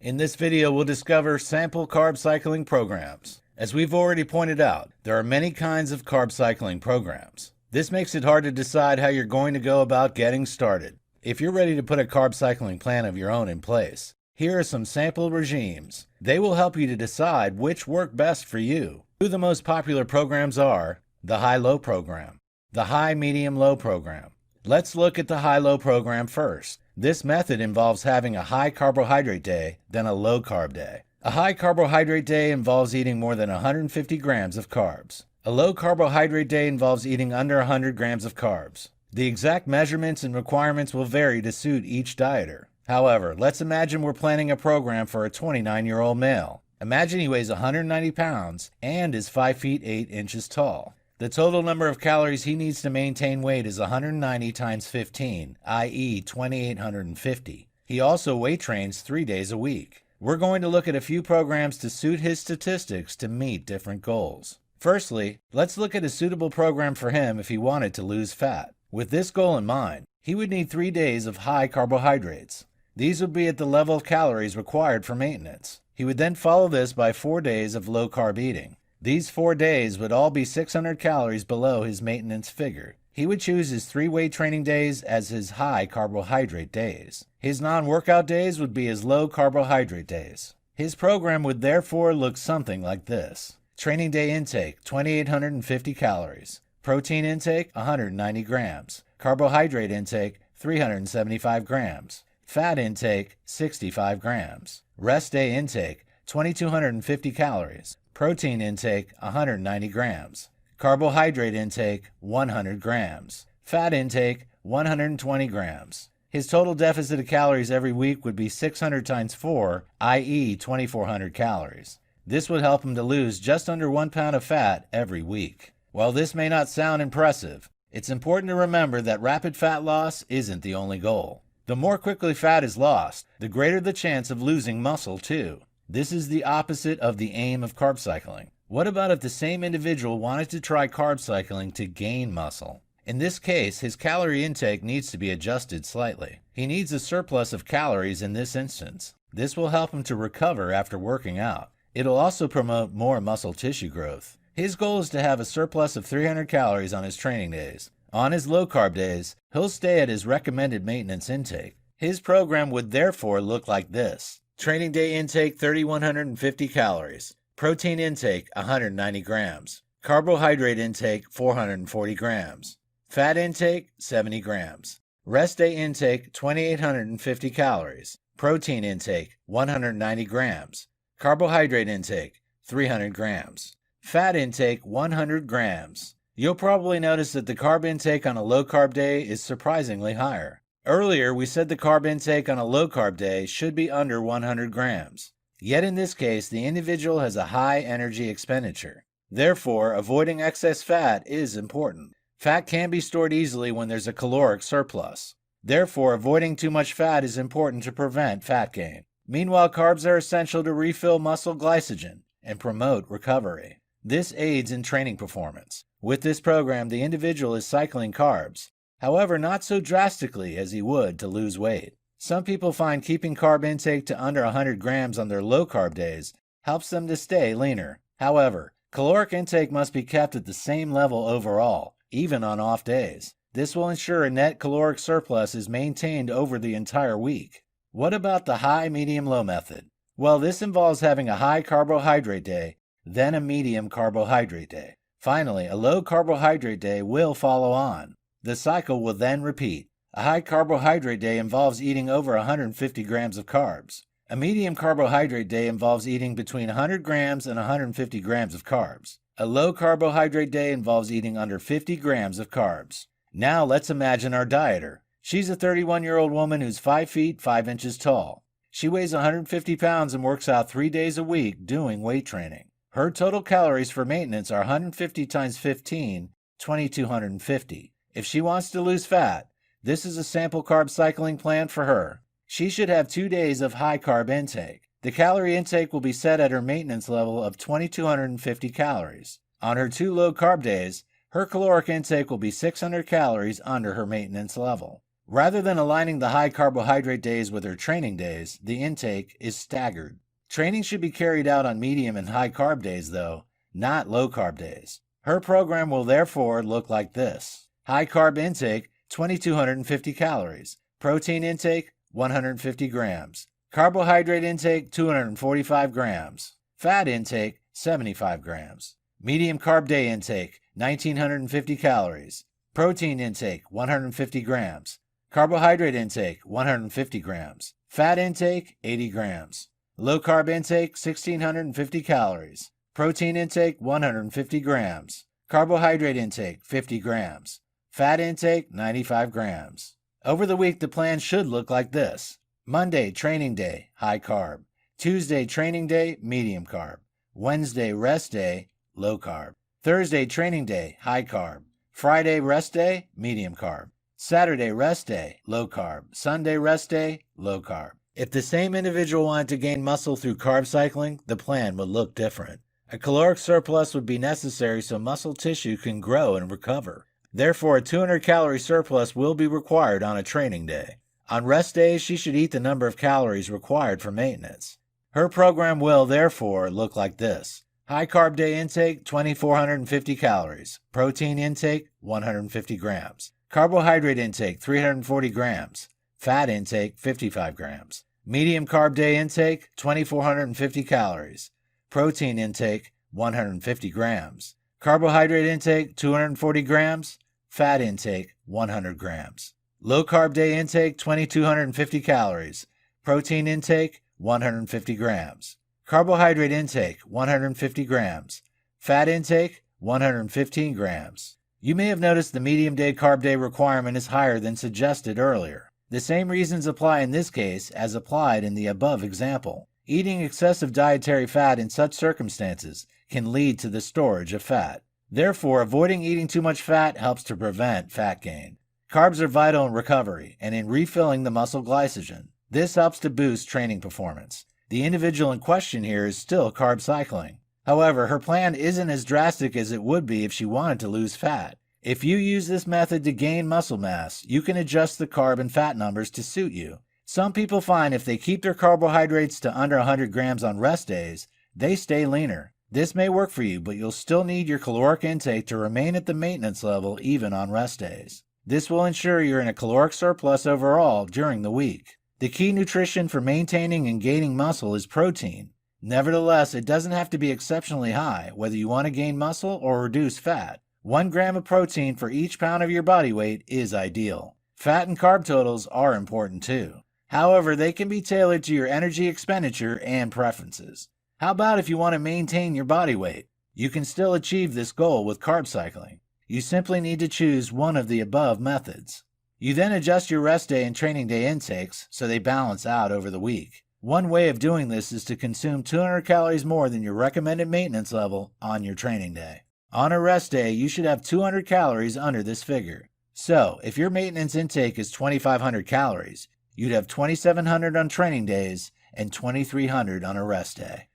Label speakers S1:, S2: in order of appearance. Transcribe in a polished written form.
S1: In this video, we'll discover sample carb cycling programs. As we've already pointed out, there are many kinds of carb cycling programs. This makes it hard to decide how you're going to go about getting started. If you're ready to put a carb cycling plan of your own in place, here are some sample regimes. They will help you to decide which work best for you. Two of the most popular programs are the high-low program, the high-medium-low program. Let's look at the high-low program first. This method involves having a high carbohydrate day, then a low carb day. A high carbohydrate day involves eating more than 150 grams of carbs. A low carbohydrate day involves eating under 100 grams of carbs. The exact measurements and requirements will vary to suit each dieter. However, let's imagine we're planning a program for a 29-year-old male. Imagine he weighs 190 pounds and is 5 feet 8 inches tall. The total number of calories he needs to maintain weight is 190 times 15, i.e. 2,850. He also weight trains 3 days a week. We're going to look at a few programs to suit his statistics to meet different goals. Firstly, let's look at a suitable program for him if he wanted to lose fat. With this goal in mind, he would need 3 days of high carbohydrates. These would be at the level of calories required for maintenance. He would then follow this by 4 days of low-carb eating. These 4 days would all be 600 calories below his maintenance figure. He would choose his 3 weight training days as his high carbohydrate days. His non-workout days would be his low carbohydrate days. His program would therefore look something like this. Training day intake, 2,850 calories. Protein intake, 190 grams. Carbohydrate intake, 375 grams. Fat intake, 65 grams. Rest day intake, 2,250 calories. Protein intake, 190 grams. Carbohydrate intake, 100 grams. Fat intake, 120 grams. His total deficit of calories every week would be 600 times 4, i.e. 2,400 calories. This would help him to lose just under 1 pound of fat every week. While this may not sound impressive, it's important to remember that rapid fat loss isn't the only goal. The more quickly fat is lost, the greater the chance of losing muscle too. This is the opposite of the aim of carb cycling. What about if the same individual wanted to try carb cycling to gain muscle? In this case, his calorie intake needs to be adjusted slightly. He needs a surplus of calories in this instance. This will help him to recover after working out. It'll also promote more muscle tissue growth. His goal is to have a surplus of 300 calories on his training days. On his low-carb days, he'll stay at his recommended maintenance intake. His program would therefore look like this. Training day intake, 3,150 calories. Protein intake, 190 grams. Carbohydrate intake, 440 grams. Fat intake, 70 grams. Rest day intake, 2,850 calories. Protein intake, 190 grams. Carbohydrate intake, 300 grams. Fat intake, 100 grams. You'll probably notice that the carb intake on a low-carb day is surprisingly higher. Earlier, we said the carb intake on a low-carb day should be under 100 grams. Yet in this case, the individual has a high energy expenditure. Therefore, avoiding excess fat is important. Fat can be stored easily when there's a caloric surplus. Therefore, avoiding too much fat is important to prevent fat gain. Meanwhile, carbs are essential to refill muscle glycogen and promote recovery. This aids in training performance. With this program, the individual is cycling carbs. However, not so drastically as he would to lose weight. Some people find keeping carb intake to under 100 grams on their low-carb days helps them to stay leaner. However, caloric intake must be kept at the same level overall, even on off days. This will ensure a net caloric surplus is maintained over the entire week. What about the high, medium, low method? Well, this involves having a high carbohydrate day, then a medium carbohydrate day. Finally, a low carbohydrate day will follow on. The cycle will then repeat. A high carbohydrate day involves eating over 150 grams of carbs. A medium carbohydrate day involves eating between 100 grams and 150 grams of carbs. A low carbohydrate day involves eating under 50 grams of carbs. Now let's imagine our dieter. She's a 31-year-old woman who's 5 feet 5 inches tall. She weighs 150 pounds and works out 3 days a week doing weight training. Her total calories for maintenance are 150 times 15, 2,250. If she wants to lose fat, this is a sample carb cycling plan for her. She should have 2 days of high carb intake. The calorie intake will be set at her maintenance level of 2,250 calories. On her 2 low carb days, her caloric intake will be 600 calories under her maintenance level. Rather than aligning the high carbohydrate days with her training days, the intake is staggered. Training should be carried out on medium and high carb days, though, not low carb days. Her program will therefore look like this. High carb intake, 2,250 calories. Protein intake, 150 grams. Carbohydrate intake, 245 grams. Fat intake, 75 grams. Medium carb day intake, 1,950 calories. Protein intake, 150 grams. Carbohydrate intake, 150 grams. Fat intake, 80 grams. Low carb intake, 1,650 calories. Protein intake, 150 grams. Carbohydrate intake, 50 grams. Fat intake, 95 grams. Over the week, the plan should look like this. Monday, training day, high carb. Tuesday, training day, medium carb. Wednesday, rest day, low carb. Thursday, training day, high carb. Friday, rest day, medium carb. Saturday, rest day, low carb. Sunday, rest day, low carb. If the same individual wanted to gain muscle through carb cycling, the plan would look different. A caloric surplus would be necessary so muscle tissue can grow and recover. Therefore, a 200-calorie surplus will be required on a training day. On rest days, she should eat the number of calories required for maintenance. Her program will, therefore, look like this. High carb day intake, 2,450 calories. Protein intake, 150 grams. Carbohydrate intake, 340 grams. Fat intake, 55 grams. Medium carb day intake, 2,450 calories. Protein intake, 150 grams. Carbohydrate intake, 240 grams. Fat intake, 100 grams. Low carb day intake, 2,250 calories. Protein intake, 150 grams. Carbohydrate intake, 150 grams. Fat intake, 115 grams. You may have noticed the medium day carb day requirement is higher than suggested earlier. The same reasons apply in this case as applied in the above example. Eating excessive dietary fat in such circumstances can lead to the storage of fat. Therefore, avoiding eating too much fat helps to prevent fat gain. Carbs are vital in recovery and in refilling the muscle glycogen. This helps to boost training performance. The individual in question here is still carb cycling. However, her plan isn't as drastic as it would be if she wanted to lose fat. If you use this method to gain muscle mass, you can adjust the carb and fat numbers to suit you. Some people find if they keep their carbohydrates to under 100 grams on rest days, they stay leaner. This may work for you, but you'll still need your caloric intake to remain at the maintenance level even on rest days. This will ensure you're in a caloric surplus overall during the week. The key nutrition for maintaining and gaining muscle is protein. Nevertheless, it doesn't have to be exceptionally high, whether you want to gain muscle or reduce fat. 1 gram of protein for each pound of your body weight is ideal. Fat and carb totals are important too. However, they can be tailored to your energy expenditure and preferences. How about if you want to maintain your body weight? You can still achieve this goal with carb cycling. You simply need to choose one of the above methods. You then adjust your rest day and training day intakes so they balance out over the week. One way of doing this is to consume 200 calories more than your recommended maintenance level on your training day. On a rest day, you should have 200 calories under this figure. So, if your maintenance intake is 2,500 calories, you'd have 2,700 on training days and 2,300 on a rest day.